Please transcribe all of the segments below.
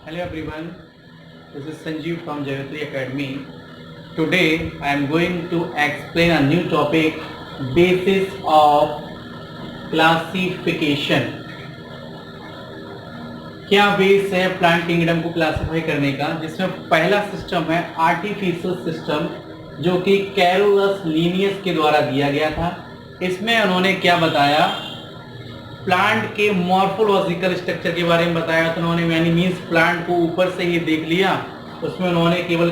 Hello everyone, this is Sanjeev from Jayatri Academy. Today I am going to explain a new topic, basis of classification. क्या base है plant kingdom को classify करने का, जिसमें पहला system है artificial system, जो कि कैरोलस लीनियस के द्वारा दिया गया था। इसमें उन्होंने क्या बताया, प्लांट के मॉर्फोलॉजिकल स्ट्रक्चर के बारे में बताया। तो उन्होंने यानी मीन्स प्लांट को ऊपर से ही देख लिया, उसमें उन्होंने केवल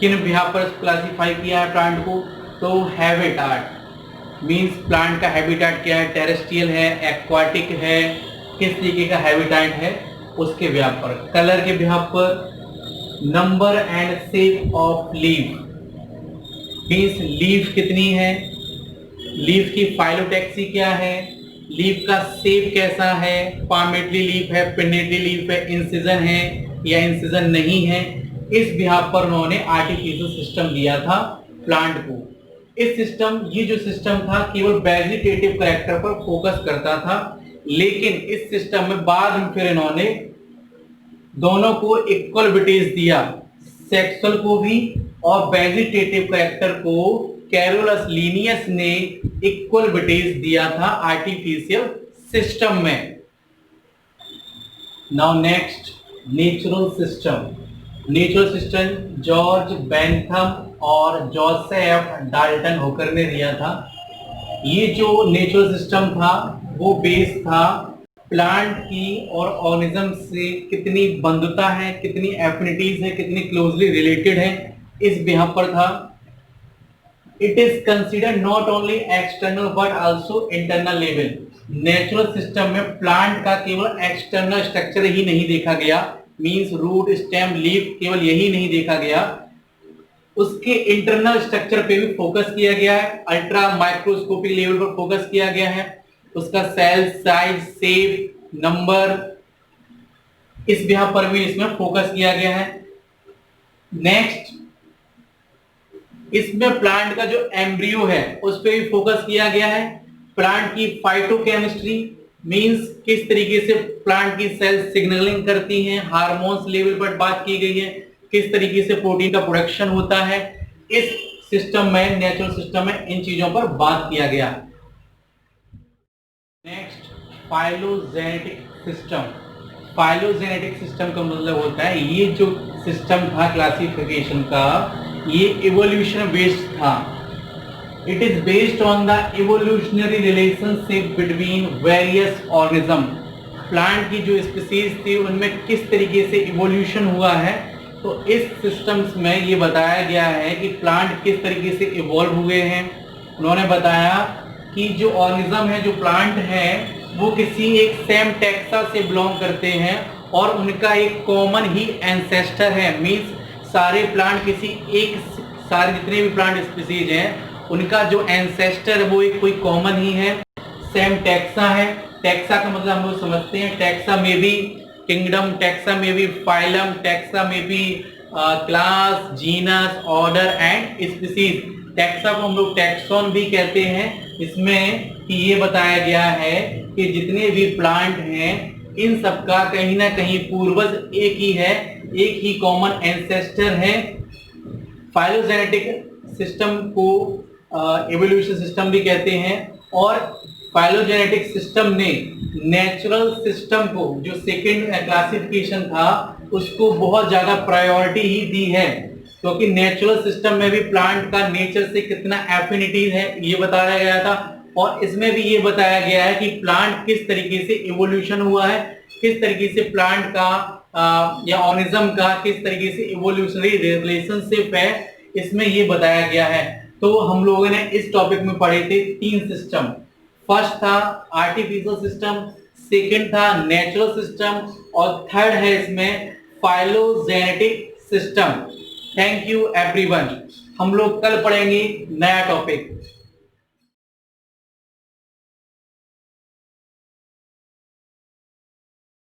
किन बिहाफ पर क्लासिफाई किया है प्लांट को, तो हैबिटाट मीन्स प्लांट का हैबिटाट क्या है, टेरेस्ट्रियल है, एक्वाटिक है, किस तरीके का हैबिटाट है उसके बिहाफ पर। कलर के बिहाफ पर, number and shape of leaf means leaf कितनी है, लीफ की फाइलोटैक्सी क्या है, लीफ का शेप कैसा है, पामेटली लीफ है, पिनेटली लीफ है, इंसिजन है या इंसिजन नहीं है। इस बिहाफ पर उन्होंने आर्टिफिशियल सिस्टम दिया था प्लांट को। ये जो सिस्टम था केवल वेजिटेटिव कैरेक्टर पर फोकस करता था, लेकिन इस सिस्टम में बाद में फिर इन्होंने दोनों को इक्वल वेटेज दिया, सेक्सुअल को भी और वेजिटेटिव कैरेक्टर को कैरोलस लीनियस ने इक्वल वेटेज दिया था आर्टिफिशियल सिस्टम में। Now next, natural system George Bentham और जोसेफ डाल्टन होकर ने दिया था। ये जो नेचुरल सिस्टम था वो बेस था प्लांट की और ऑर्गेनिज्म से कितनी बंधुता है, कितनी एफिनिटीज है, कितनी क्लोजली रिलेटेड है, इस बिहाफ पर था। It is considered not only external but also internal level. Natural system में प्लांट का केवल एक्सटर्नल स्ट्रक्चर ही नहीं देखा गया, मींस रूट, स्टेम, लीफ, केवल यही नहीं देखा गया, उसके इंटरनल स्ट्रक्चर पे भी फोकस किया गया है, अल्ट्रा माइक्रोस्कोपिक लेवल पर फोकस किया गया है, उसका सेल साइज, शेप, नंबर, इस बिहाफ पर भी इसमें फोकस किया गया है। नेक्स्ट, इसमें प्लांट का जो एम्ब्रियो है उस पर भी फोकस किया गया है। प्लांट की फाइटोकेमिस्ट्री मींस किस तरीके से प्लांट की सेल सिग्नलिंग करती हैं, हार्मोन्स लेवल पर बात की गई है, किस तरीके से प्रोटीन का प्रोडक्शन होता है, इस सिस्टम में, नेचुरल सिस्टम में इन चीजों पर बात किया गया। नेक्स्ट, फाइलोजेनेटिक सिस्टम का मतलब होता है, ये जो सिस्टम था क्लासिफिकेशन का, ये इवोल्यूशन बेस्ड था। It is based on the evolutionary relationship between various organism. Plant की जो स्पीसीज थी उनमें किस तरीके से इवोल्यूशन हुआ है, तो इस सिस्टम्स में ये बताया गया है कि प्लांट किस तरीके से इवॉल्व हुए हैं। उन्होंने बताया कि जो ऑर्गेनिज्म है, जो प्लांट है, वो किसी एक सेम टैक्सा से बिलोंग करते हैं और उनका एक कॉमन ही एंसेस्टर है, मींस सारे प्लांट सारे जितने भी प्लांट स्पीसीज हैं उनका जो एंसेस्टर है वो एक कोई कॉमन ही है, सेम टैक्सा है। टैक्सा का मतलब हम लोग समझते हैं, टैक्सा में भी किंगडम, टैक्सा में भी फाइलम, टैक्सा में भी class, genus, order and species. Taxa को हम लोग टैक्सॉन भी कहते हैं। इसमें कि ये बताया गया है कि जितने भी प्लांट हैं इन सबका कहीं ना कहीं पूर्वज एक ही है, एक ही कॉमन एंसेस्टर है। फाइलोजेनेटिक सिस्टम को एवोल्यूशन सिस्टम भी कहते हैं, और फाइलोजेनेटिक सिस्टम ने नेचुरल सिस्टम को, जो सेकंड क्लासिफिकेशन था, उसको बहुत ज्यादा प्रायोरिटी ही दी है, क्योंकि नेचुरल सिस्टम में भी प्लांट का नेचर से कितना एफिनिटीज है ये बताया गया था, और इसमें भी ये बताया गया है कि प्लांट किस तरीके से इवोल्यूशन हुआ है, किस तरीके से प्लांट का या ऑर्गेनिज्म का किस तरीके से इवोल्यूशनरी रिलेशनशिप है, इसमें ये बताया गया है। तो हम लोगों ने इस टॉपिक में पढ़े थे 3 सिस्टम। फर्स्ट था आर्टिफिशियल सिस्टम, सेकंड था नेचुरल सिस्टम, और थर्ड है इसमें phylogenetic system. Thank you everyone. हम लोग कल पढ़ेंगे नया टॉपिक।